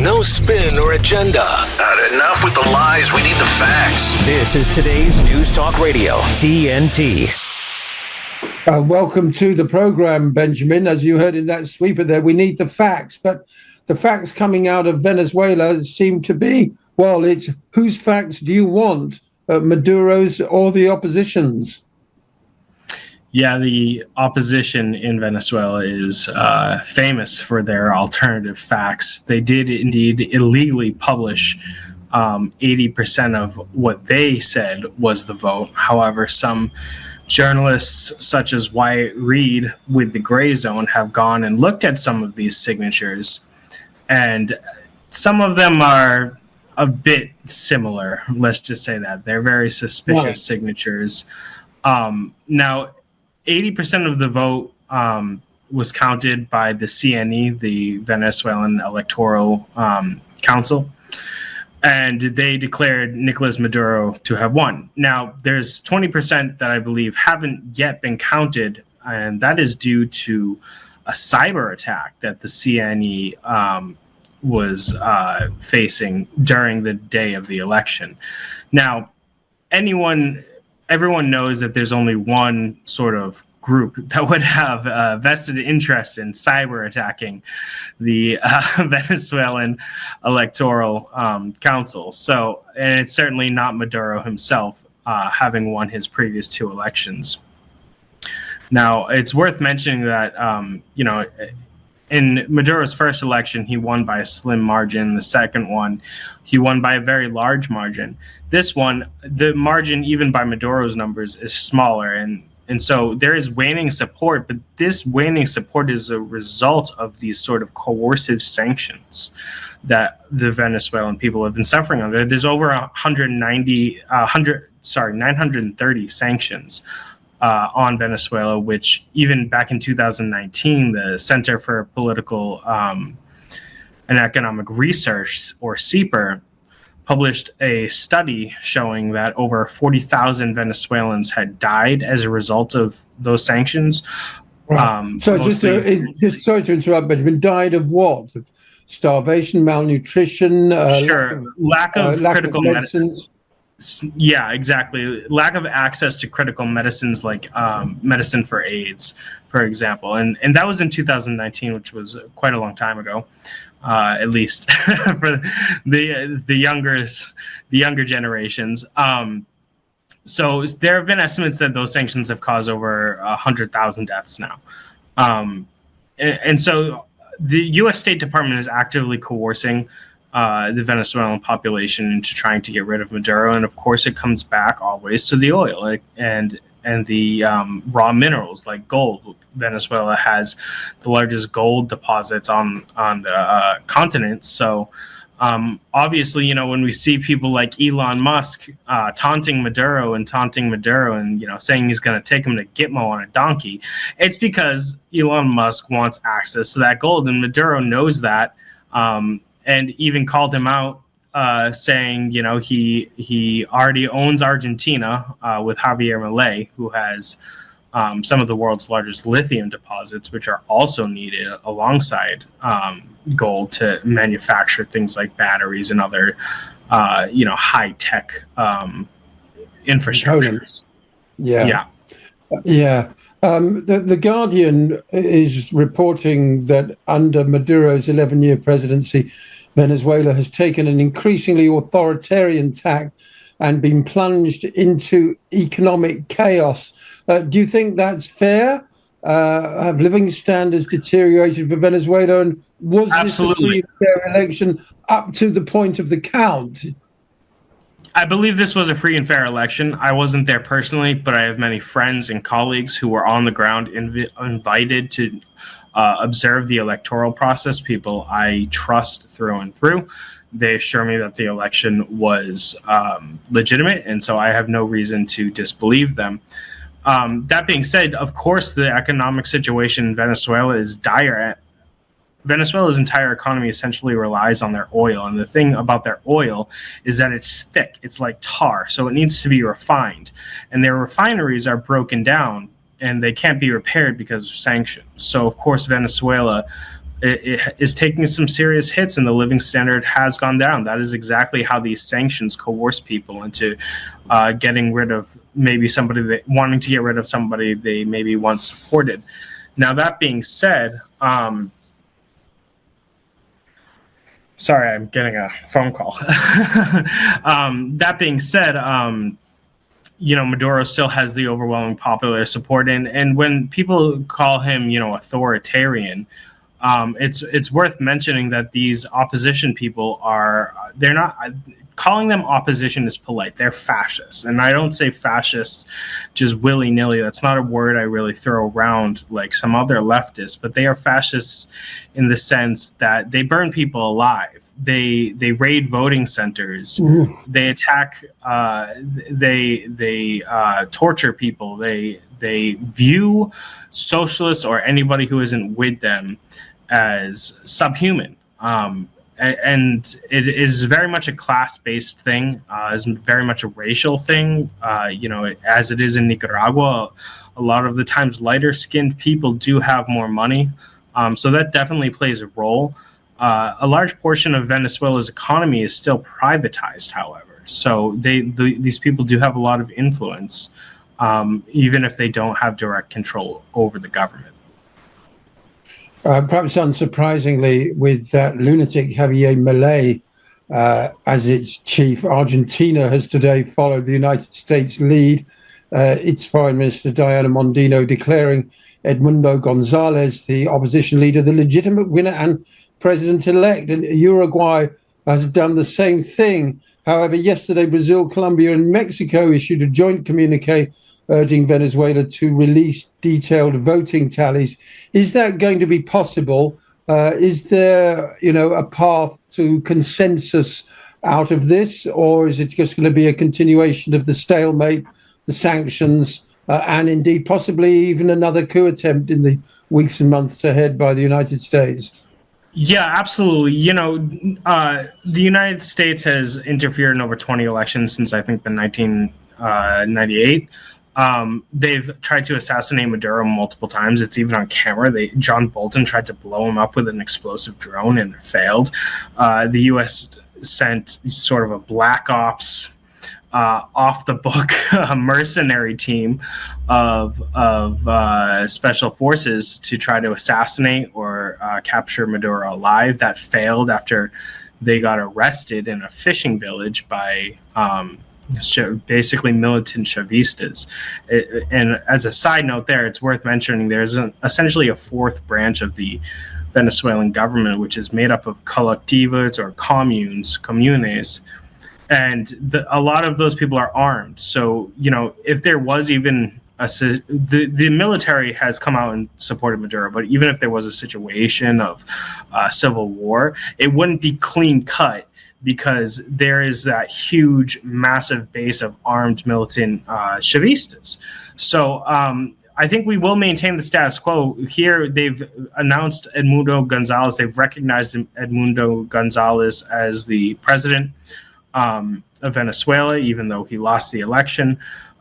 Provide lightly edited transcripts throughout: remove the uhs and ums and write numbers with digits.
No spin or agenda. Enough with the lies. We need the facts. This is today's News Talk Radio, TNT. Welcome to the program, Benjamin. As you heard in that sweeper there, we need the facts. But the facts coming out of Venezuela seem to be, well, it's whose facts do you want? Maduro's or the opposition's? Yeah, the opposition in Venezuela is famous for their alternative facts. They did indeed illegally publish 80% of what they said was the vote. However, some journalists such as Wyatt Reed with the Gray Zone have gone and looked at some of these signatures, and some of them are a bit similar. Let's just say that. They're very suspicious signatures. Now, 80% of the vote was counted by the CNE, the Venezuelan Electoral Council, and they declared Nicolas Maduro to have won. Now, there's 20% that I believe haven't yet been counted, and that is due to a cyber attack that the CNE was facing during the day of the election. Now, everyone knows that there's only one sort of group that would have a vested interest in cyber attacking the Venezuelan Electoral Council. So, and it's certainly not Maduro himself, having won his previous two elections. Now, it's worth mentioning that, in Maduro's first election, he won by a slim margin. The second one, he won by a very large margin. This one, the margin, even by Maduro's numbers, is smaller. And so there is waning support, but this waning support is a result of these sort of coercive sanctions that the Venezuelan people have been suffering under. There's over 930 sanctions on Venezuela, which even back in 2019, the Center for Political and Economic Research, or CEPR, published a study showing that over 40,000 Venezuelans had died as a result of those sanctions. Right. So just sorry to interrupt, Benjamin, died of what? Of starvation, malnutrition? Lack of critical medicines? Yeah, exactly. Lack of access to critical medicines like medicine for AIDS, for example. And that was in 2019, which was quite a long time ago, at least for the younger generations. So there have been estimates that those sanctions have caused over 100,000 deaths now. And so the U.S. State Department is actively coercing the Venezuelan population into trying to get rid of Maduro, and of course it comes back always to the oil and the raw minerals like gold. Venezuela has the largest gold deposits on the continent, so obviously, when we see people like Elon Musk taunting Maduro and saying he's going to take him to Gitmo on a donkey, it's because Elon Musk wants access to that gold, and Maduro knows that. And even called him out, saying, he already owns Argentina with Javier Milei, who has some of the world's largest lithium deposits, which are also needed alongside gold to manufacture things like batteries and other, high-tech infrastructures. Yeah. The Guardian is reporting that under Maduro's 11-year presidency, Venezuela has taken an increasingly authoritarian tack and been plunged into economic chaos. Do you think that's fair? Have living standards deteriorated for Venezuela? And was Absolutely. this a free and fair election up to the point of the count? I believe this was a free and fair election. I wasn't there personally, but I have many friends and colleagues who were on the ground invited to observe the electoral process, people I trust through and through. They assure me that the election was legitimate, and so I have no reason to disbelieve them. That being said, of course, the economic situation in Venezuela is dire. Venezuela's entire economy essentially relies on their oil, and the thing about their oil is that it's thick. It's like tar, so it needs to be refined, and their refineries are broken down and they can't be repaired because of sanctions. So, of course, Venezuela it is taking some serious hits, and the living standard has gone down. That is exactly how these sanctions coerce people into getting rid of wanting to get rid of somebody they maybe once supported. Now, that being said, sorry, I'm getting a phone call. That being said, Maduro still has the overwhelming popular support, and when people call him, authoritarian, it's worth mentioning that these opposition people they're not. Calling them opposition is polite. They're fascists. And I don't say fascists just willy-nilly. That's not a word I really throw around like some other leftists, but they are fascists in the sense that they burn people alive. They raid voting centers. Ooh. They attack, they torture people. They view socialists or anybody who isn't with them as subhuman. And it is very much a class-based thing. It's very much a racial thing. As it is in Nicaragua, a lot of the times lighter-skinned people do have more money. So that definitely plays a role. A large portion of Venezuela's economy is still privatized, however. So these people do have a lot of influence, even if they don't have direct control over the government. Perhaps unsurprisingly, with that lunatic Javier Milei as its chief, Argentina has today followed the United States lead. Its Foreign Minister Diana Mondino declaring Edmundo Gonzalez, the opposition leader, the legitimate winner and president-elect. And Uruguay has done the same thing. However, yesterday, Brazil, Colombia, and Mexico issued a joint communique urging Venezuela to release detailed voting tallies. Is that going to be possible? Is there, a path to consensus out of this, or is it just going to be a continuation of the stalemate, the sanctions, and indeed possibly even another coup attempt in the weeks and months ahead by the United States? Yeah, absolutely. The United States has interfered in over 20 elections since I think the 1998. They've tried to assassinate Maduro multiple times. It's even on camera. John Bolton tried to blow him up with an explosive drone and it failed. The U.S. sent sort of a black ops, off the book mercenary team of special forces to try to assassinate or capture Maduro alive. That failed after they got arrested in a fishing village by basically militant Chavistas. And as a side note there, it's worth mentioning there's essentially a fourth branch of the Venezuelan government, which is made up of colectivos or comunes, and a lot of those people are armed. So, if there was even the military has come out and supported Maduro, but even if there was a situation of civil war, it wouldn't be clean cut, because there is that huge, massive base of armed militant Chavistas. So I think we will maintain the status quo. Here, they've announced Edmundo Gonzalez. They've recognized Edmundo Gonzalez as the president of Venezuela, even though he lost the election.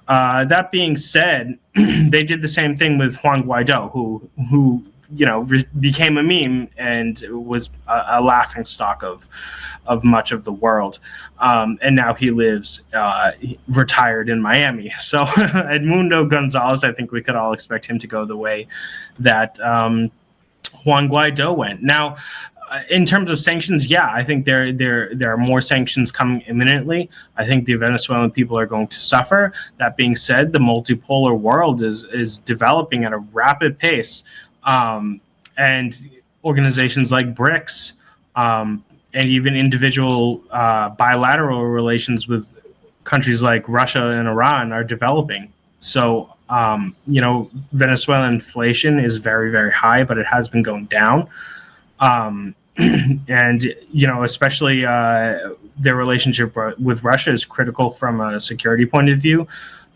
That being said, they did the same thing with Juan Guaido, who became a meme and was a laughingstock of much of the world. And now he lives retired in Miami. So Edmundo Gonzalez, I think we could all expect him to go the way that Juan Guaido went. Now, in terms of sanctions, yeah, I think there are more sanctions coming imminently. I think the Venezuelan people are going to suffer. That being said, the multipolar world is developing at a rapid pace. And organizations like BRICS and even individual bilateral relations with countries like Russia and Iran are developing. So, Venezuelan inflation is very, very high, but it has been going down. And, especially their relationship with Russia is critical from a security point of view.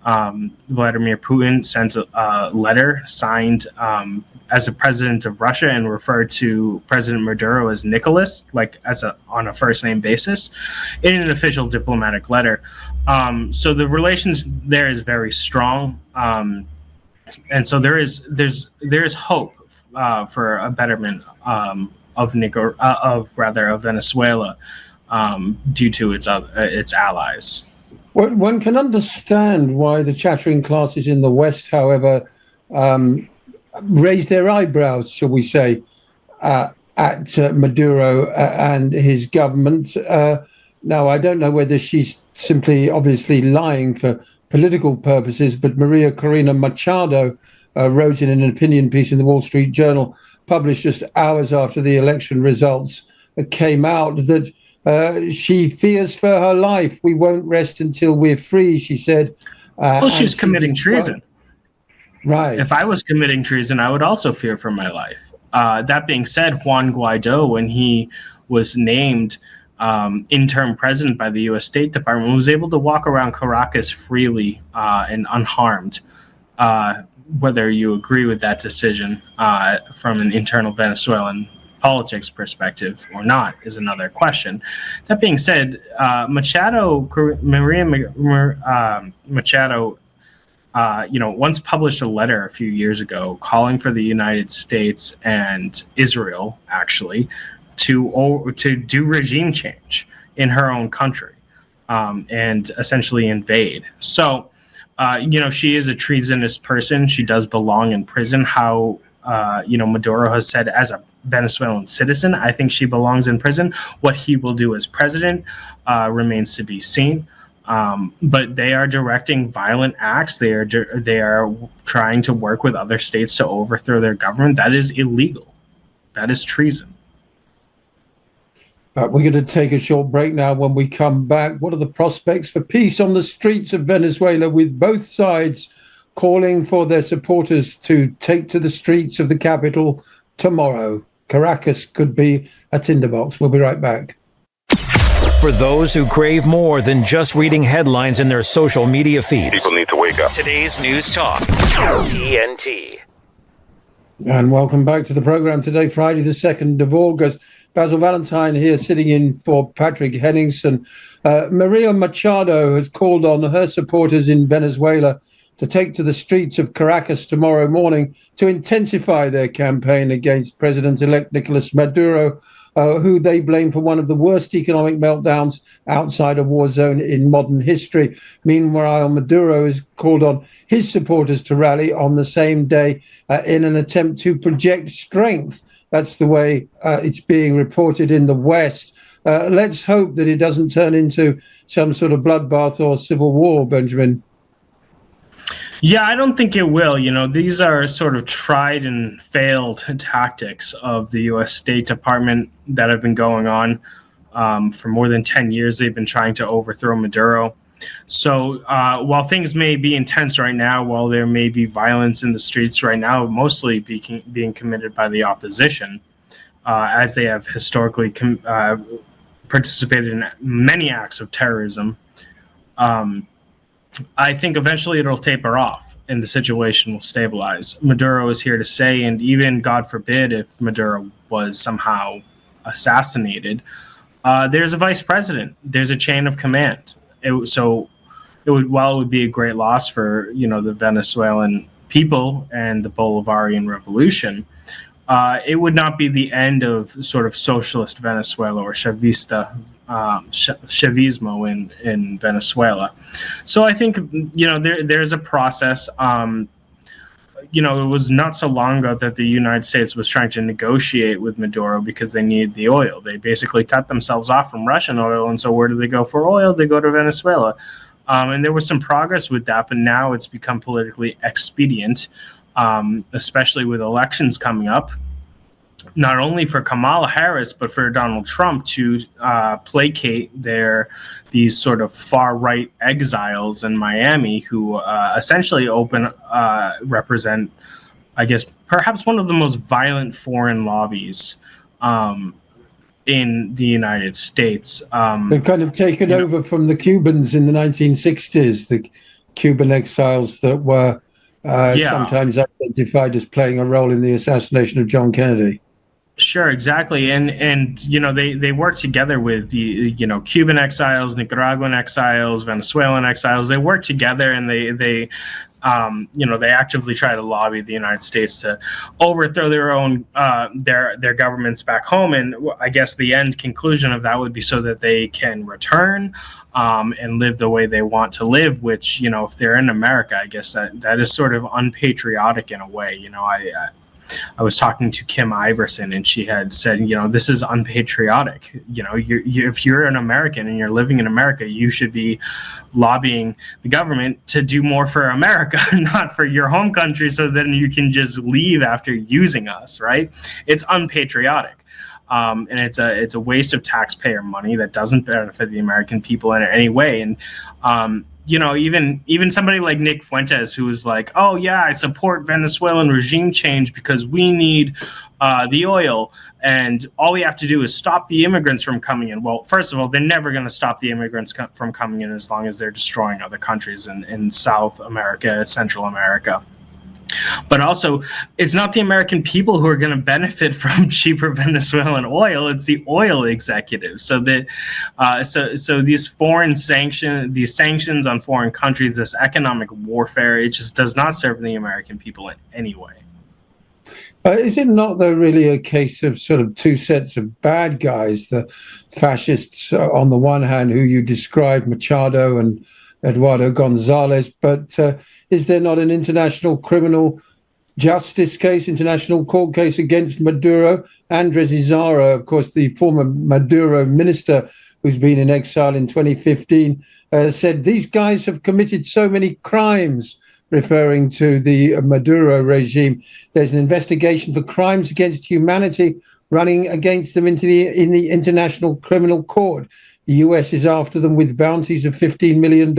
Vladimir Putin sent a letter signed as a president of Russia and referred to President Maduro as Nicholas, on a first name basis, in an official diplomatic letter. So the relations there is very strong, and so there is hope for a betterment of Venezuela due to its allies. Well, one can understand why the chattering classes in the West, however, raise their eyebrows, shall we say, at Maduro and his government. Now, I don't know whether she's simply obviously lying for political purposes, but Maria Corina Machado wrote in an opinion piece in the Wall Street Journal, published just hours after the election results came out, that she fears for her life. We won't rest until we're free, she said. Well, she's committing treason. Right. If I was committing treason, I would also fear for my life. That being said, Juan Guaido, when he was named interim president by the U.S. State Department, was able to walk around Caracas freely and unharmed. Whether you agree with that decision from an internal Venezuelan politics perspective or not is another question. That being said, Maria Machado, once published a letter a few years ago calling for the United States and Israel, actually, to do regime change in her own country and essentially invade. So, she is a treasonous person. She does belong in prison. How, Maduro has said, as a Venezuelan citizen, I think she belongs in prison. What he will do as president remains to be seen. But they are directing violent acts. They are trying to work with other states to overthrow their government. That is illegal. That is treason. We're going to take a short break now. When we come back, what are the prospects for peace on the streets of Venezuela, with both sides calling for their supporters to take to the streets of the capital tomorrow? Caracas could be a tinderbox. We'll be right back. For those who crave more than just reading headlines in their social media feeds, People need to wake up. today's News Talk, TNT. And welcome back to the program today, Friday, the 2nd of August. Basil Valentine here, sitting in for Patrick Henningsen. Maria Machado has called on her supporters in Venezuela to take to the streets of Caracas tomorrow morning to intensify their campaign against President-elect Nicolas Maduro, who they blame for one of the worst economic meltdowns outside a war zone in modern history. Meanwhile, Maduro has called on his supporters to rally on the same day in an attempt to project strength. That's the way it's being reported in the West. Let's hope that it doesn't turn into some sort of bloodbath or civil war, Benjamin. Yeah, I don't think it will. These are sort of tried and failed tactics of the U.S. State Department that have been going on for more than 10 years. They've been trying to overthrow Maduro. So while things may be intense right now, while there may be violence in the streets right now, mostly being committed by the opposition, as they have historically participated in many acts of terrorism, I think eventually it'll taper off and the situation will stabilize. Maduro is here to say, and even, God forbid, if Maduro was somehow assassinated, there's a vice president. There's a chain of command. While it would be a great loss for the Venezuelan people and the Bolivarian Revolution, it would not be the end of sort of socialist Venezuela or Chavismo in Venezuela. So I think there's a process. It was not so long ago that the United States was trying to negotiate with Maduro because they needed the oil. They basically cut themselves off from Russian oil, and so where do they go for oil? They go to Venezuela. And there was some progress with that, but now it's become politically expedient, especially with elections coming up, not only for Kamala Harris, but for Donald Trump to placate these sort of far-right exiles in Miami who essentially represent, I guess, perhaps one of the most violent foreign lobbies in the United States. They've kind of taken over from the Cubans in the 1960s, the Cuban exiles that were sometimes identified as playing a role in the assassination of John Kennedy. Sure, exactly. And they work together with the Cuban exiles, Nicaraguan exiles, Venezuelan exiles. They work together and they They actively try to lobby the United States to overthrow their own their governments back home. And I guess the end conclusion of that would be so that they can return and live the way they want to live, which, if they're in America, I guess that is sort of unpatriotic in a way. I was talking to Kim Iverson, and she had said, this is unpatriotic. If you're an American and you're living in America, you should be lobbying the government to do more for America, not for your home country, so then you can just leave after using us, right? It's unpatriotic. And it's a waste of taxpayer money that doesn't benefit the American people in any way. And even somebody like Nick Fuentes, who was like, oh yeah, I support Venezuelan regime change because we need the oil, and all we have to do is stop the immigrants from coming in. Well, first of all, they're never going to stop the immigrants from coming in as long as they're destroying other countries in South America, Central America. But also, it's not the American people who are going to benefit from cheaper Venezuelan oil; it's the oil executives. So so these sanctions on foreign countries, this economic warfare, it just does not serve the American people in any way. Is it not, though, really a case of sort of two sets of bad guys? The fascists on the one hand, who you described, Machado and Eduardo Gonzalez, but is there not an international criminal justice case, international court case against Maduro? Andres Izarra, of course, the former Maduro minister who's been in exile in 2015, said these guys have committed so many crimes, referring to the Maduro regime. There's an investigation for crimes against humanity running against them in the International Criminal Court. The US is after them with bounties of $15 million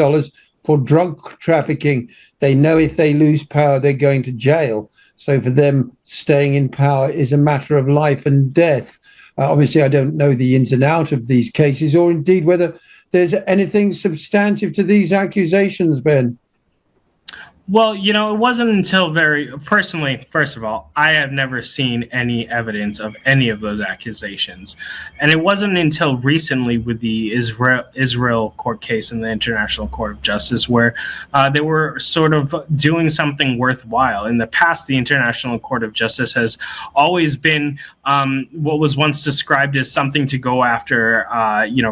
for drug trafficking. They know if they lose power, they're going to jail. So for them, staying in power is a matter of life and death. Obviously, I don't know the ins and outs of these cases, or indeed whether there's anything substantive to these accusations, Ben. Well, it wasn't until personally, first of all, I have never seen any evidence of any of those accusations. And it wasn't until recently with the Israel court case in the International Court of Justice where they were sort of doing something worthwhile. In the past, the International Court of Justice has always been what was once described as something to go after,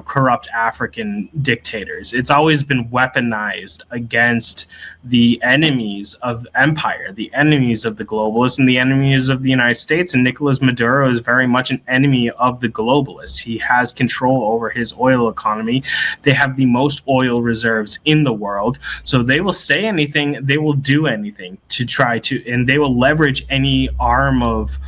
corrupt African dictators. It's always been weaponized against the enemies of empire, the enemies of the globalists, and the enemies of the United States. And Nicolas Maduro is very much an enemy of the globalists. He has control over his oil economy. They have the most oil reserves in the world. So they will say anything, they will do anything to try to, and they will leverage any arm of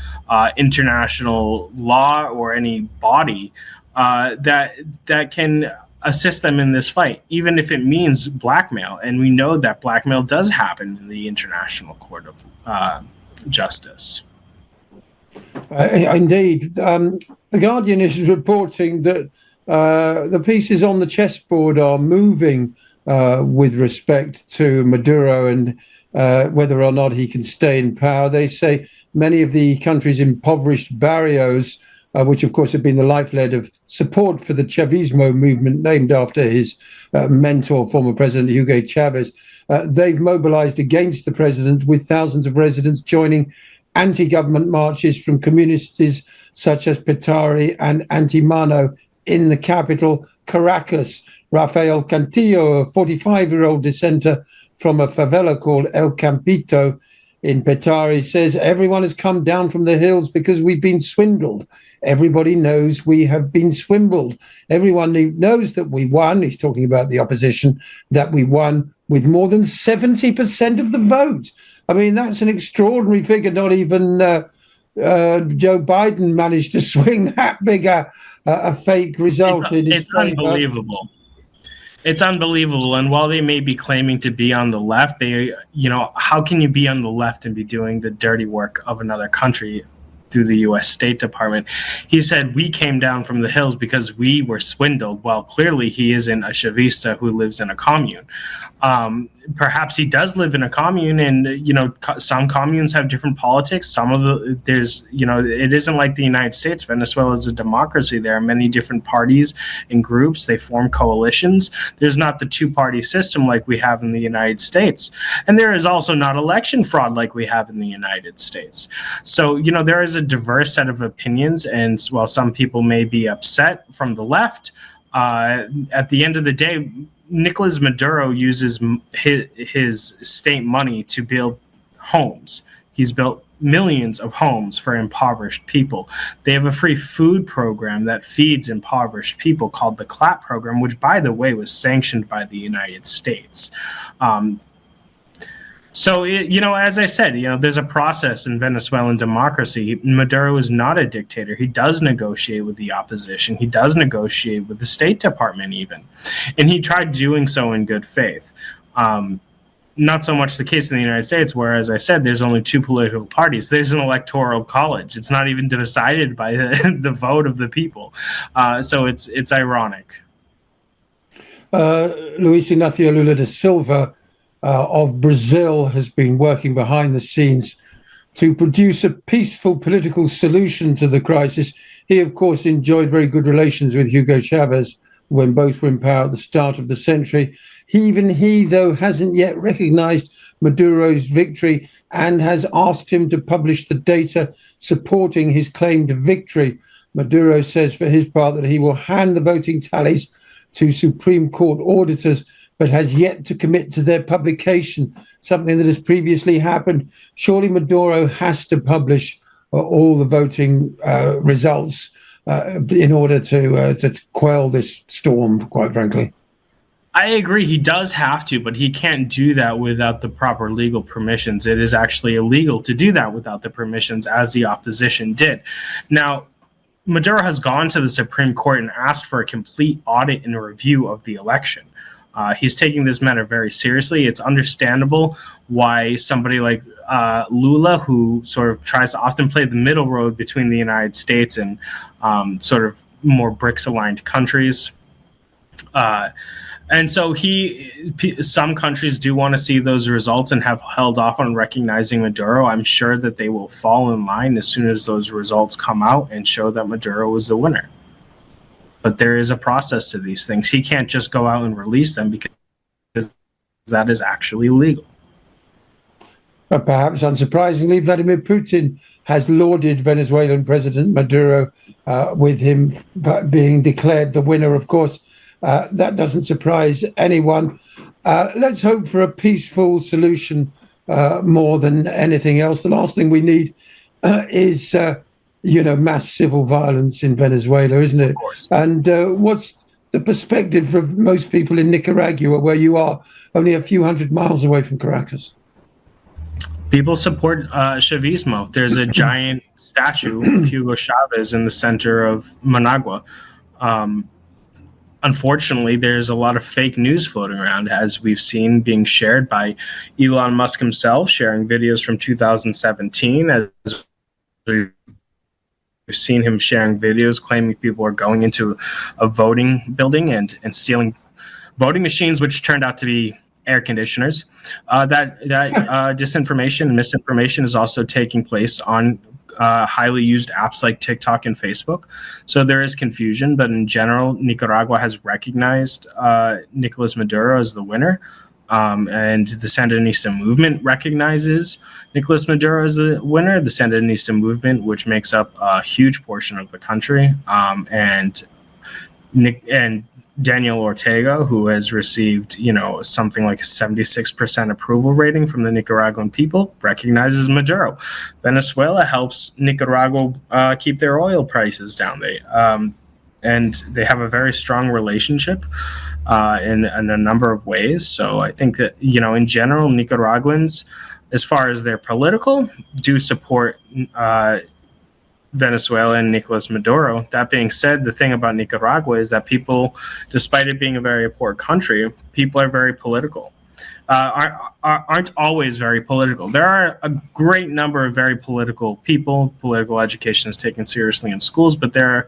international law or any body that can assist them in this fight, even if it means blackmail. And we know that blackmail does happen in the International Court of Justice. Indeed. The Guardian is reporting that the pieces on the chessboard are moving with respect to Maduro and whether or not he can stay in power. They say many of the country's impoverished barrios, which, of course, have been the lifeblood of support for the Chavismo movement, named after his mentor, former President Hugo Chavez. They've mobilized against the president, with thousands of residents joining anti-government marches from communities such as Petare and Antimano in the capital, Caracas. Rafael Cantillo, a 45-year-old dissenter from a favela called El Campito in Petare, says everyone has come down from the hills because we've been swindled. Everybody knows we have been swindled. Everyone knows that we won. He's talking about the opposition, that we won with more than 70% of the vote. I mean, that's an extraordinary figure. Not even Joe Biden managed to swing that big a fake result in his favor. It's unbelievable. It's unbelievable. And while they may be claiming to be on the left, how can you be on the left and be doing the dirty work of another country through the U.S. State Department? He said, we came down from the hills because we were swindled. Well, clearly he isn't a Chavista who lives in a commune. Perhaps he does live in a commune, and some communes have different politics. Some of it isn't like the United States. Venezuela is a democracy. There are many different parties and groups. They form coalitions. There's not the two-party system like we have in the United States, and there is also not election fraud like we have in the United States. So there is a diverse set of opinions, and while some people may be upset from the left, at the end of the day, Nicolas Maduro uses his state money to build homes. He's built millions of homes for impoverished people. They have a free food program that feeds impoverished people called the CLAP program, which, by the way, was sanctioned by the United States. So, as I said, there's a process in Venezuelan democracy. Maduro is not a dictator. He does negotiate with the opposition. He does negotiate with the State Department even. And he tried doing so in good faith. Not so much the case in the United States, where, as I said, there's only two political parties. There's an electoral college. It's not even decided by the vote of the people. So it's ironic. Luis Inácio Lula da Silva of Brazil has been working behind the scenes to produce a peaceful political solution to the crisis. He, of course, enjoyed very good relations with Hugo Chavez when both were in power at the start of the century. He, though, hasn't yet recognized Maduro's victory and has asked him to publish the data supporting his claimed victory. Maduro says, for his part, that he will hand the voting tallies to Supreme Court auditors, but has yet to commit to their publication, something that has previously happened. Surely Maduro has to publish all the voting results in order to quell this storm, quite frankly. I agree. He does have to, but he can't do that without the proper legal permissions. It is actually illegal to do that without the permissions, as the opposition did. Now, Maduro has gone to the Supreme Court and asked for a complete audit and review of the election. He's taking this matter very seriously. It's understandable why somebody like Lula, who sort of tries to often play the middle road between the United States and sort of more BRICS-aligned countries. And so some countries do want to see those results and have held off on recognizing Maduro. I'm sure that they will fall in line as soon as those results come out and show that Maduro was the winner. But there is a process to these things. He can't just go out and release them because that is actually illegal. But perhaps unsurprisingly, Vladimir Putin has lauded Venezuelan President Maduro with him being declared the winner. Of course, that doesn't surprise anyone. Let's hope for a peaceful solution more than anything else. The last thing we need is mass civil violence in Venezuela, isn't it? Of course. And what's the perspective of most people in Nicaragua, where you are only a few hundred miles away from Caracas? People support Chavismo. There's a giant statue of Hugo Chavez in the center of Managua. Unfortunately, there's a lot of fake news floating around, as we've seen being shared by Elon Musk himself, sharing videos from 2017, as we've seen him sharing videos claiming people are going into a voting building and stealing voting machines, which turned out to be air conditioners. That disinformation and misinformation is also taking place on highly used apps like TikTok and Facebook. So there is confusion, but in general, Nicaragua has recognized Nicolas Maduro as the winner. And the Sandinista movement recognizes Nicolas Maduro as the winner. The Sandinista movement, which makes up a huge portion of the country, and Daniel Ortega, who has received, something like a 76% approval rating from the Nicaraguan people, recognizes Maduro. Venezuela helps Nicaragua keep their oil prices down. And they have a very strong relationship in a number of ways. So I think that, in general, Nicaraguans, as far as their political, do support Venezuela and Nicolas Maduro. That being said, the thing about Nicaragua is that people, despite it being a very poor country, people are very political. aren't always very political. There are a great number of very political people. Political education is taken seriously in schools, but there are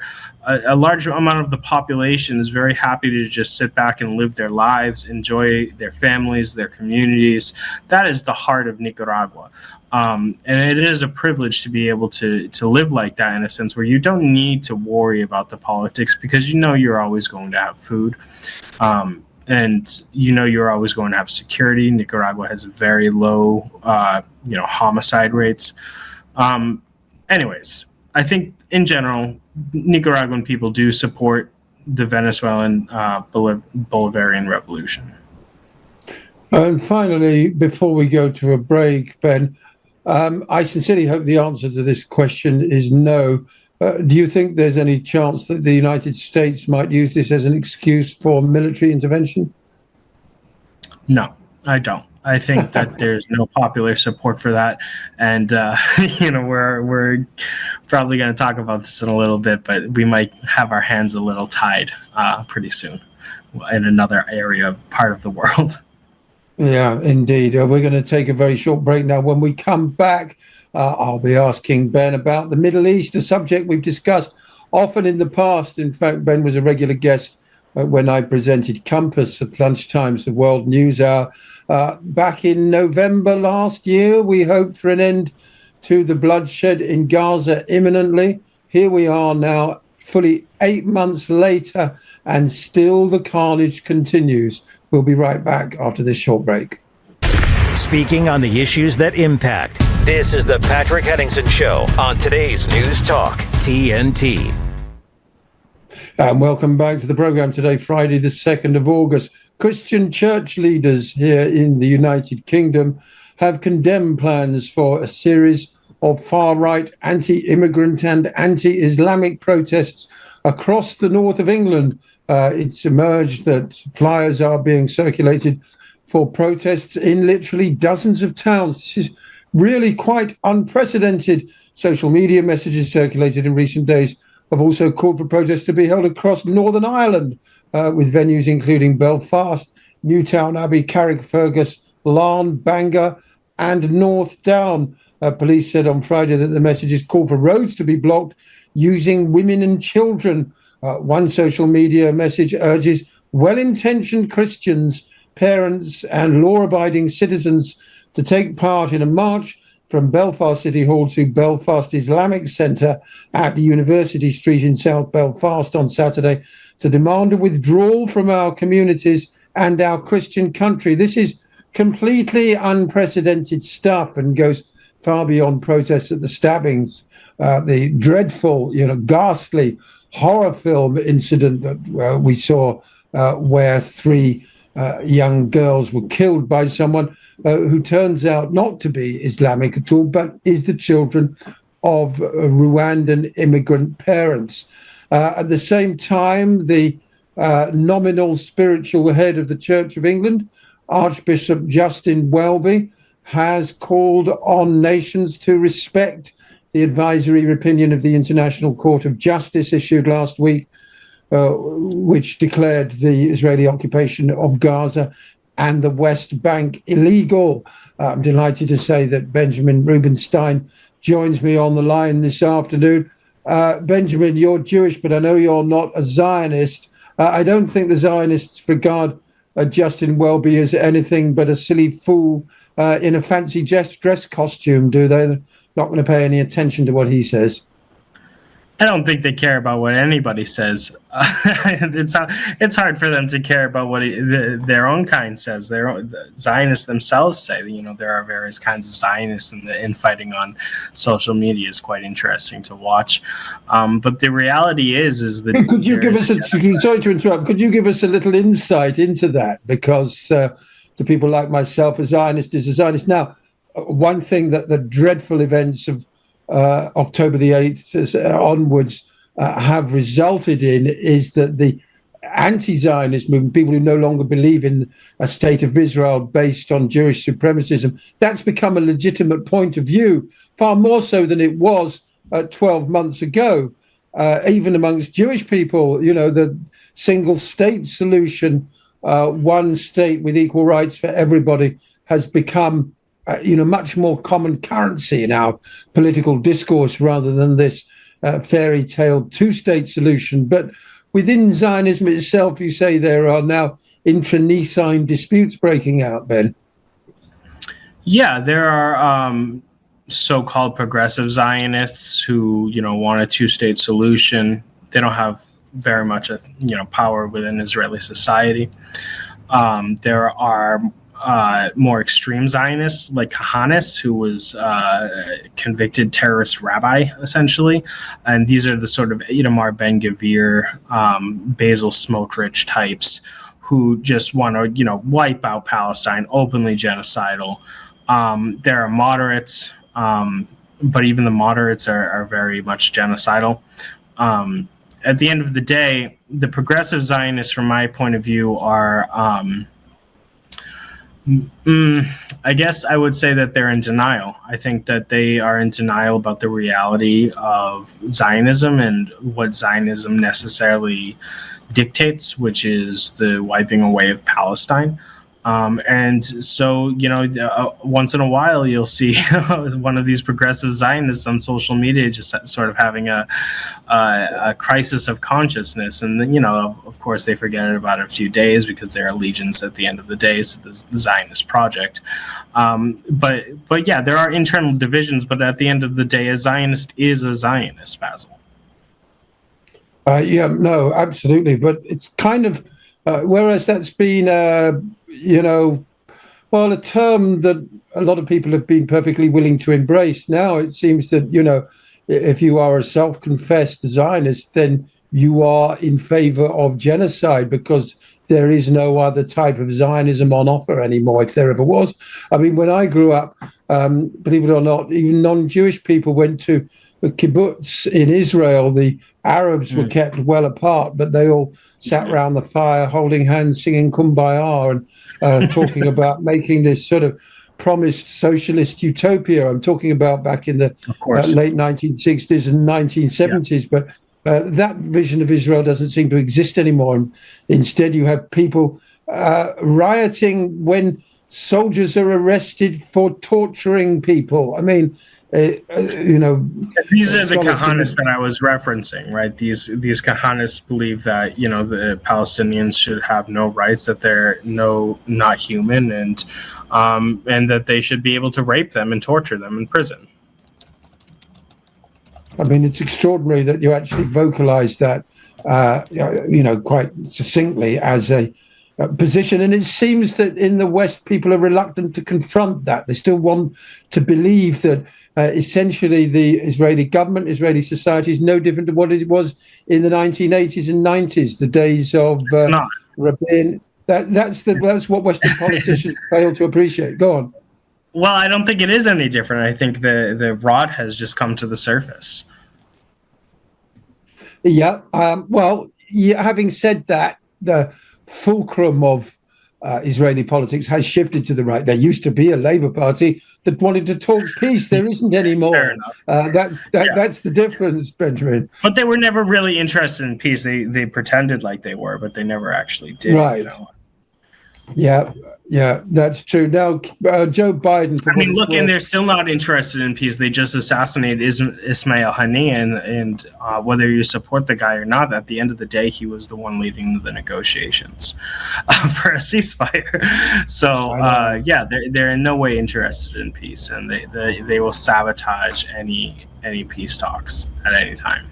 a large amount of the population is very happy to just sit back and live their lives, enjoy their families, their communities. That is the heart of Nicaragua. And it is a privilege to be able to live like that, in a sense where you don't need to worry about the politics, because you know you're always going to have food. And you know you're always going to have security. Nicaragua has very low, homicide rates. Anyways, I think in general, Nicaraguan people do support the Venezuelan Bolivarian Revolution. And finally, before we go to a break, Ben, I sincerely hope the answer to this question is no. Do you think there's any chance that the United States might use this as an excuse for military intervention? No, I don't. I think that there's no popular support for that, and we're probably going to talk about this in a little bit, but we might have our hands a little tied pretty soon in another part of the world. Yeah, indeed. We're going to take a very short break now. When we come back, I'll be asking Ben about the Middle East, a subject we've discussed often in the past. In fact, Ben was a regular guest when I presented Compass at lunchtimes, the World News Hour. Back in November last year, we hoped for an end to the bloodshed in Gaza imminently. Here we are now, fully 8 months later, and still the carnage continues. We'll be right back after this short break. Speaking on the issues that impact. This is the Patrick Henningsen Show on today's News Talk, TNT. And welcome back to the program today, Friday, the 2nd of August. Christian church leaders here in the United Kingdom have condemned plans for a series of far-right anti-immigrant and anti-Islamic protests across the north of England. It's emerged that flyers are being circulated for protests in literally dozens of towns. This is really quite unprecedented. Social media messages circulated in recent days have also called for protests to be held across Northern Ireland, with venues including Belfast, Newtown Abbey, Carrickfergus, Larne, Bangor, and North Down. Police said on Friday that the messages call for roads to be blocked using women and children. One social media message urges well-intentioned Christians, parents, and law-abiding citizens to take part in a march from Belfast City Hall to Belfast Islamic Centre at University Street in South Belfast on Saturday to demand a withdrawal from our communities and our Christian country. This is completely unprecedented stuff and goes far beyond protests at the stabbings, the dreadful, ghastly horror film incident that we saw where 3 young girls were killed by someone who turns out not to be Islamic at all, but is the children of Rwandan immigrant parents. At the same time, the nominal spiritual head of the Church of England, Archbishop Justin Welby, has called on nations to respect the advisory opinion of the International Court of Justice issued last week, which declared the Israeli occupation of Gaza and the West Bank illegal. I'm delighted to say that Benjamin Rubinstein joins me on the line this afternoon. Benjamin, you're Jewish, but I know you're not a Zionist. I don't think the Zionists regard Justin Welby as anything but a silly fool in a fancy dress costume, do they? They're not going to pay any attention to what he says. I don't think they care about what anybody says. It's hard for them to care about what their own kind says. The Zionists themselves say, there are various kinds of Zionists, and the infighting on social media is quite interesting to watch. But the reality is that could you give us sorry to interrupt? Could you give us a little insight into that? Because to people like myself, a Zionist is a Zionist. Now, one thing that the dreadful events of October the 8th onwards have resulted in is that the anti-Zionist movement, people who no longer believe in a state of Israel based on Jewish supremacism, that's become a legitimate point of view, far more so than it was 12 months ago. Even amongst Jewish people, the single state solution one state with equal rights for everybody has become, much more common currency in our political discourse rather than this fairy tale two-state solution. But within Zionism itself, you say there are now internecine disputes breaking out, Ben. Yeah, there are so-called progressive Zionists who, want a two-state solution. They don't have very much, power within Israeli society. There are more extreme Zionists like Kahanis, who was a convicted terrorist rabbi, essentially. And these are the sort of Itamar Ben-Gvir, Basil Smotrich types who just want to, wipe out Palestine, openly genocidal. There are moderates, but even the moderates are very much genocidal. At the end of the day, the progressive Zionists, from my point of view, are, I guess I would say that they're in denial. I think that they are in denial about the reality of Zionism and what Zionism necessarily dictates, which is the wiping away of Palestine. And so, once in a while, you'll see one of these progressive Zionists on social media just sort of having a crisis of consciousness. And then, of course, they forget about it a few days because their allegiance at the end of the day is the Zionist project. But yeah, there are internal divisions. But at the end of the day, a Zionist is a Zionist, Basil. Yeah, no, absolutely. But it's kind of, whereas that's been, a term that a lot of people have been perfectly willing to embrace. Now it seems that, if you are a self-confessed Zionist, then you are in favor of genocide because there is no other type of Zionism on offer anymore, if there ever was. I mean, when I grew up, believe it or not, even non-Jewish people went to the kibbutz in Israel. The Arabs were kept well apart, but they all sat around the fire holding hands, singing Kumbaya and talking about making this sort of promised socialist utopia. I'm talking about back in the late 1960s and 1970s. Yeah. But that vision of Israel doesn't seem to exist anymore. And instead, you have people rioting when soldiers are arrested for torturing people. I mean, these are the Kahanis that I was referencing, right? These Kahanis believe that the Palestinians should have no rights, that they're not human, and that they should be able to rape them and torture them in prison. I mean, it's extraordinary that you actually vocalize that, quite succinctly as a position. And it seems that in the West, people are reluctant to confront that. They still want to believe that essentially the Israeli government, Israeli society is no different to what it was in the 1980s and 90s, the days of Rabin. That's what Western politicians fail to appreciate. Go on. Well, I don't think it is any different. I think the rot has just come to the surface. Yeah. Having said that, the fulcrum of Israeli politics has shifted to the right. There used to be a Labour Party that wanted to talk peace. There isn't anymore. That's the difference, Benjamin. But they were never really interested in peace. They pretended like they were, but they never actually did. Right. Yeah, that's true. Now, Joe Biden. And they're still not interested in peace. They just assassinated Ismail Haniyeh, and whether you support the guy or not, at the end of the day, he was the one leading the negotiations for a ceasefire. So, they're in no way interested in peace, and they will sabotage any peace talks at any time.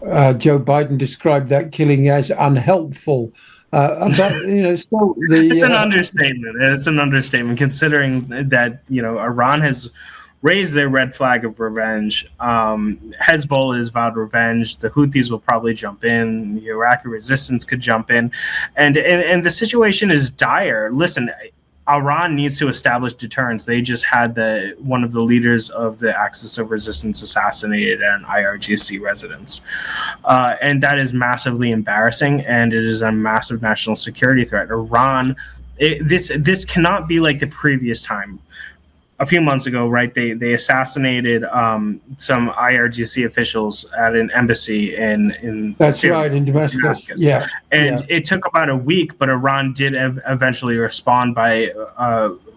Joe Biden described that killing as unhelpful. It's an understatement. It's an understatement considering that Iran has raised their red flag of revenge. Hezbollah has vowed revenge. The Houthis will probably jump in. The Iraqi resistance could jump in, and the situation is dire. Listen, Iran needs to establish deterrence. They just had one of the leaders of the Axis of Resistance assassinated at an IRGC residence. And that is massively embarrassing, and it is a massive national security threat. Iran, this cannot be like the previous time. a few months ago, right, they assassinated some IRGC officials at an embassy in That's Syria, right, in Damascus. Yeah. And it took about a week, but Iran did eventually respond by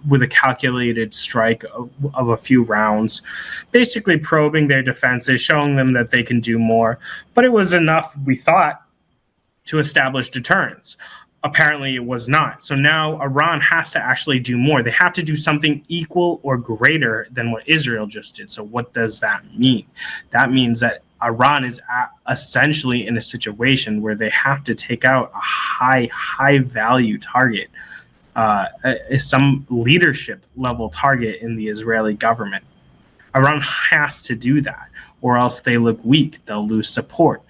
with a calculated strike of a few rounds, basically probing their defenses, showing them that they can do more. But it was enough, we thought, to establish deterrence. Apparently it was not. So now Iran has to actually do more. They have to do something equal or greater than what Israel just did. So what does that mean? That means that Iran is essentially in a situation where they have to take out a high value target, some leadership level target in the Israeli government. Iran has to do that, or else they look weak. They'll lose support.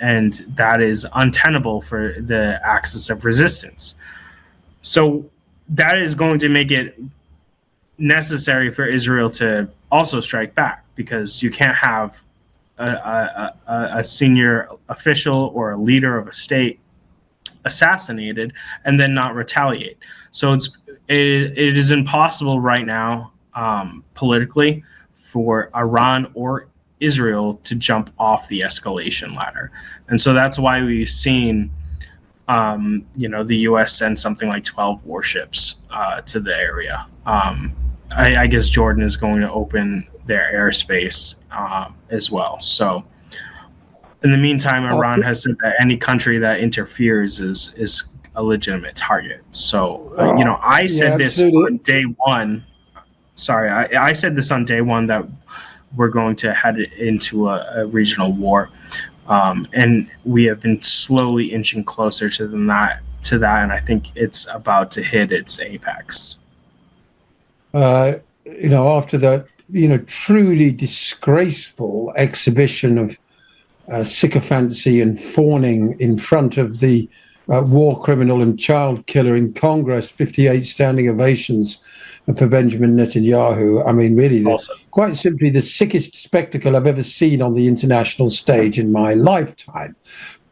And that is untenable for the axis of resistance. So that is going to make it necessary for Israel to also strike back, because you can't have a senior official or a leader of a state assassinated and then not retaliate. So it is impossible right now, politically, for Iran or Israel to jump off the escalation ladder. And so that's why we've seen the U.S. send something like 12 warships to the area. I guess Jordan is going to open their airspace as well. So in the meantime, Iran has said that any country that interferes is a legitimate target. So, I said this on day one. Sorry, I said this on day one that we're going to head into a regional war. And we have been slowly inching closer to that. And I think it's about to hit its apex. After that, truly disgraceful exhibition of sycophancy and fawning in front of the war criminal and child killer in Congress, 58 standing ovations for Benjamin Netanyahu. I mean, really, quite simply the sickest spectacle I've ever seen on the international stage in my lifetime.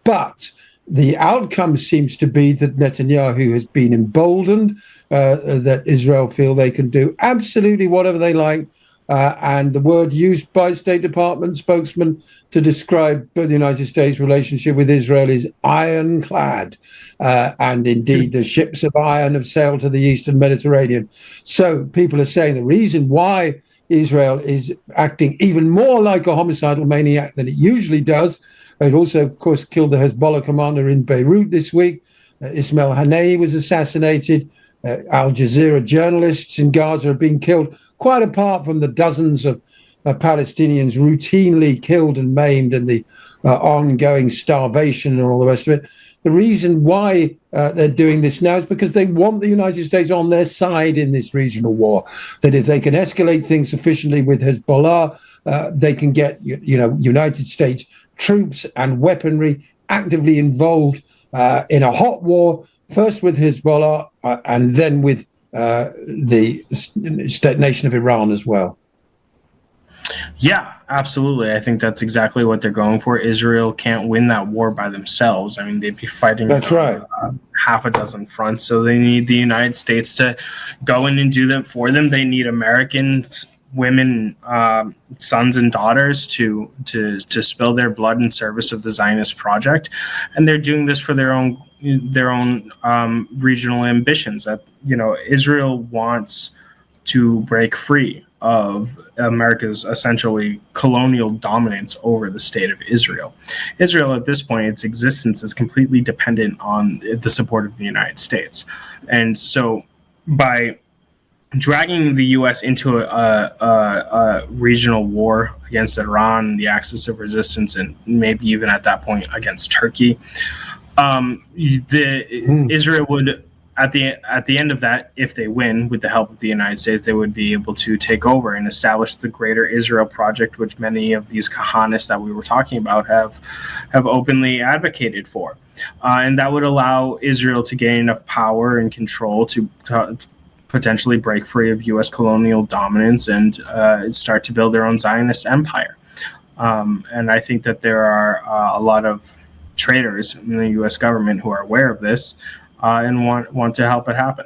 But the outcome seems to be that Netanyahu has been emboldened, that Israel feel they can do absolutely whatever they like. And the word used by State Department spokesman to describe the United States' relationship with Israel is ironclad. And indeed, the ships of iron have sailed to the Eastern Mediterranean. So people are saying the reason why Israel is acting even more like a homicidal maniac than it usually does. It also, of course, killed the Hezbollah commander in Beirut this week. Ismail Haniyeh was assassinated. Al Jazeera journalists in Gaza are being killed, quite apart from the dozens of Palestinians routinely killed and maimed and the ongoing starvation and all the rest of it. The reason why they're doing this now is because they want the United States on their side in this regional war, that if they can escalate things sufficiently with Hezbollah, they can get United States troops and weaponry actively involved in a hot war, first with Hezbollah and then with the state nation of Iran as well. Yeah, absolutely. I think that's exactly what they're going for. Israel can't win that war by themselves. I mean, they'd be fighting half a dozen fronts. So they need the United States to go in and do that for them. They need Americans, women, sons and daughters to spill their blood in service of the Zionist project. And they're doing this for their own regional ambitions. That Israel wants to break free of America's essentially colonial dominance over the state of Israel. Israel, at this point, its existence is completely dependent on the support of the United States. And so by dragging the U.S. into a regional war against Iran, the axis of resistance, and maybe even at that point against Turkey, Israel would, at the end of that, if they win with the help of the United States, they would be able to take over and establish the Greater Israel Project, which many of these kahanists that we were talking about have openly advocated for, and that would allow Israel to gain enough power and control to potentially break free of U.S. colonial dominance and start to build their own Zionist empire. And I think that there are a lot of traitors in the U.S. government who are aware of this and want to help it happen.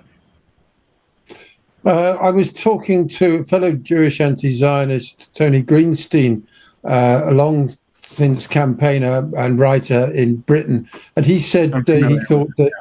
I was talking to a fellow Jewish anti-Zionist, Tony Greenstein, a long since campaigner and writer in Britain, and he said he thought that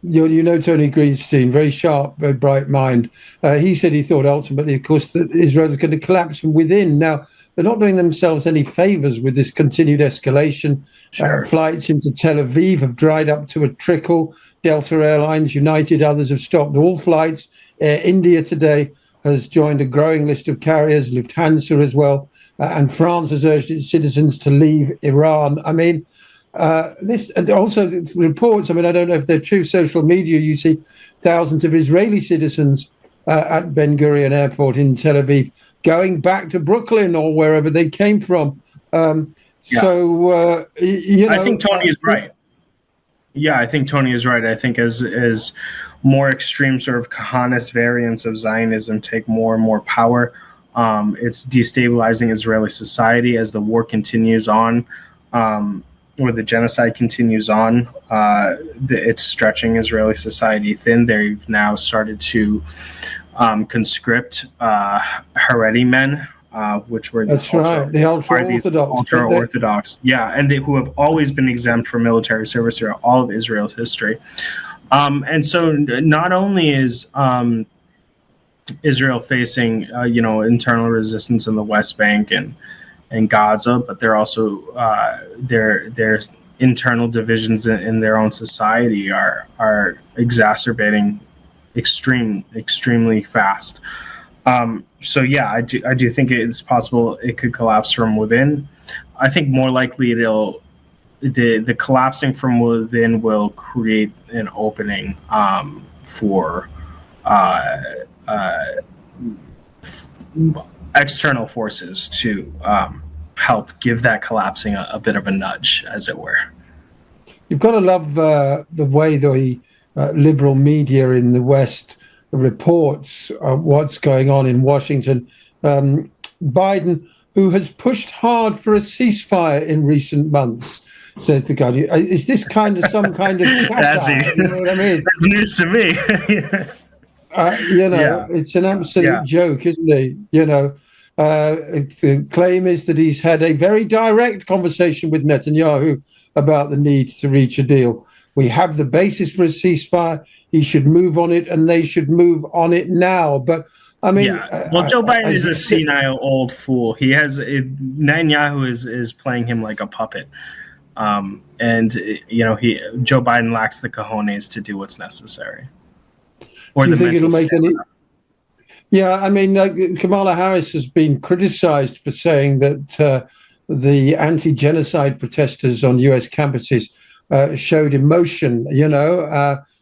you know Tony Greenstein, very sharp, very bright mind. He said he thought ultimately, of course, that Israel is going to collapse from within. Now, they're not doing themselves any favors with this continued escalation. Sure. Flights into Tel Aviv have dried up to a trickle. Delta Airlines, United, others have stopped all flights. Air India today has joined a growing list of carriers, Lufthansa as well. And France has urged its citizens to leave Iran. I mean, this and also reports, I mean, I don't know if they're true, social media, you see thousands of Israeli citizens at Ben Gurion Airport in Tel Aviv going back to Brooklyn or wherever they came from. So, you know, I think Tony is right. Yeah, I think Tony is right. I think as more extreme sort of Kahanist variants of Zionism take more and more power, it's destabilizing Israeli society as the war continues on, or the genocide continues on. It's stretching Israeli society thin. They've now started to conscript Haredi men, which were the ultra-Orthodox, and who have always been exempt from military service throughout all of Israel's history. And so not only is Israel facing internal resistance in the West Bank and Gaza, but they're also there's internal divisions in their own society are exacerbating extremely fast. So yeah, I do think it's possible it could collapse from within. I think more likely the collapsing from within will create an opening for external forces to help give that collapsing a bit of a nudge, as it were. You've got to love the way the liberal media in the West reports what's going on in Washington. Biden, who has pushed hard for a ceasefire in recent months, says the Guardian. Is this kind of some kind of satire? You know what I mean? That's news to me. It's an absolute joke, isn't it? The claim is that he's had a very direct conversation with Netanyahu about the need to reach a deal. We have the basis for a ceasefire. He should move on it, and they should move on it now. But I mean, Joe Biden is a senile old fool. Netanyahu is playing him like a puppet, and Joe Biden lacks the cojones to do what's necessary. Or do you think it'll make any? Yeah, I mean, Kamala Harris has been criticized for saying that the anti-genocide protesters on U.S. campuses showed emotion.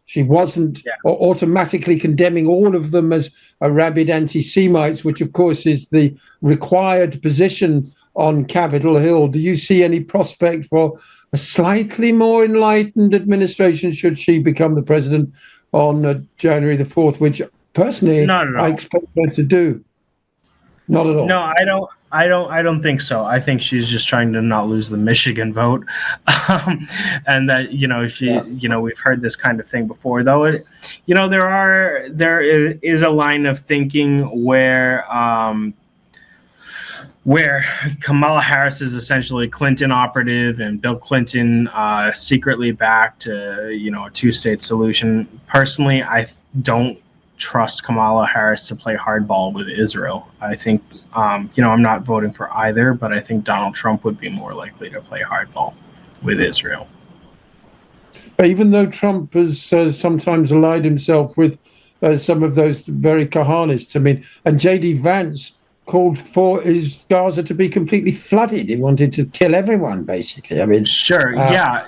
She wasn't automatically condemning all of them as rabid anti-Semites, which, of course, is the required position on Capitol Hill. Do you see any prospect for a slightly more enlightened administration should she become the president on January the 4th, which personally I expect her to do? Not at all. No, I don't think so. I think she's just trying to not lose the Michigan vote, and that we've heard this kind of thing before. Though there is a line of thinking where Kamala Harris is essentially Clinton operative, and Bill Clinton secretly backed a two-state solution. Personally, I don't trust Kamala Harris to play hardball with Israel. I think, I'm not voting for either, but I think Donald Trump would be more likely to play hardball with Israel. Even though Trump has sometimes allied himself with some of those very Kahanists, and J.D. Vance called for Gaza to be completely flooded. He wanted to kill everyone, basically. Sure,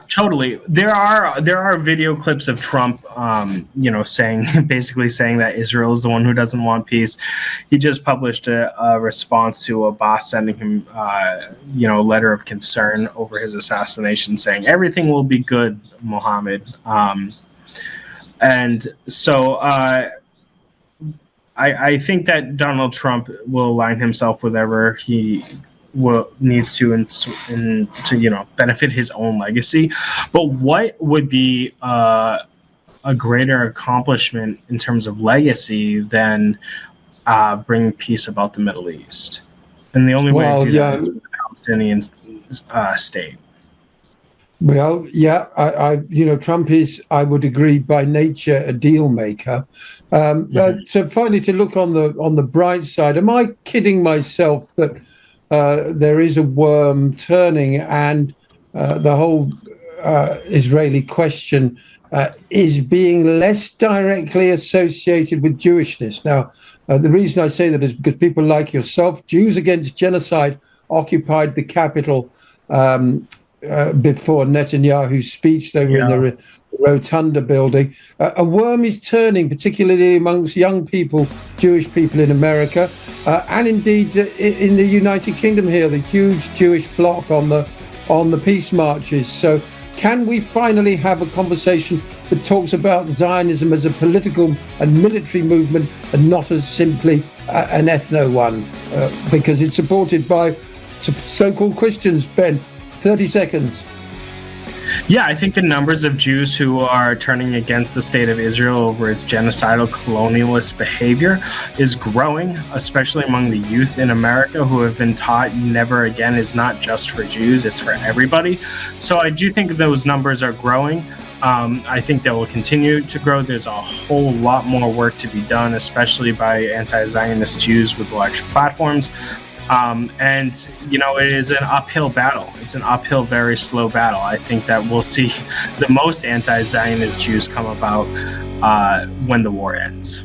totally. There are video clips of Trump, basically saying that Israel is the one who doesn't want peace. He just published a response to Abbas sending him, a letter of concern over his assassination, saying everything will be good, Mohammed. And so. I think that Donald Trump will align himself with whatever he needs to benefit his own legacy. But what would be a a greater accomplishment in terms of legacy than bringing peace about the Middle East. And the only way to do that is with the Palestinian state. Well, yeah, I Trump is, I would agree, by nature a deal maker. So finally, to look on the bright side, am I kidding myself that there is a worm turning and the whole Israeli question is being less directly associated with Jewishness? Now, the reason I say that is because people like yourself, Jews Against Genocide, occupied the capital before Netanyahu's speech. They were in the Rotunda building. A worm is turning, particularly amongst young people, Jewish people in America, and indeed in the United Kingdom here, the huge Jewish bloc on the peace marches. So can we finally have a conversation that talks about Zionism as a political and military movement and not as simply an ethno one? Because it's supported by so-called Christians, Ben. 30 seconds. Yeah, I think the numbers of Jews who are turning against the state of Israel over its genocidal colonialist behavior is growing, especially among the youth in America who have been taught never again is not just for Jews, it's for everybody. So I do think those numbers are growing. I think they will continue to grow. There's a whole lot more work to be done, especially by anti-Zionist Jews with large platforms. And, it is an uphill battle. It's an uphill, very slow battle. I think that we'll see the most anti-Zionist Jews come about when the war ends.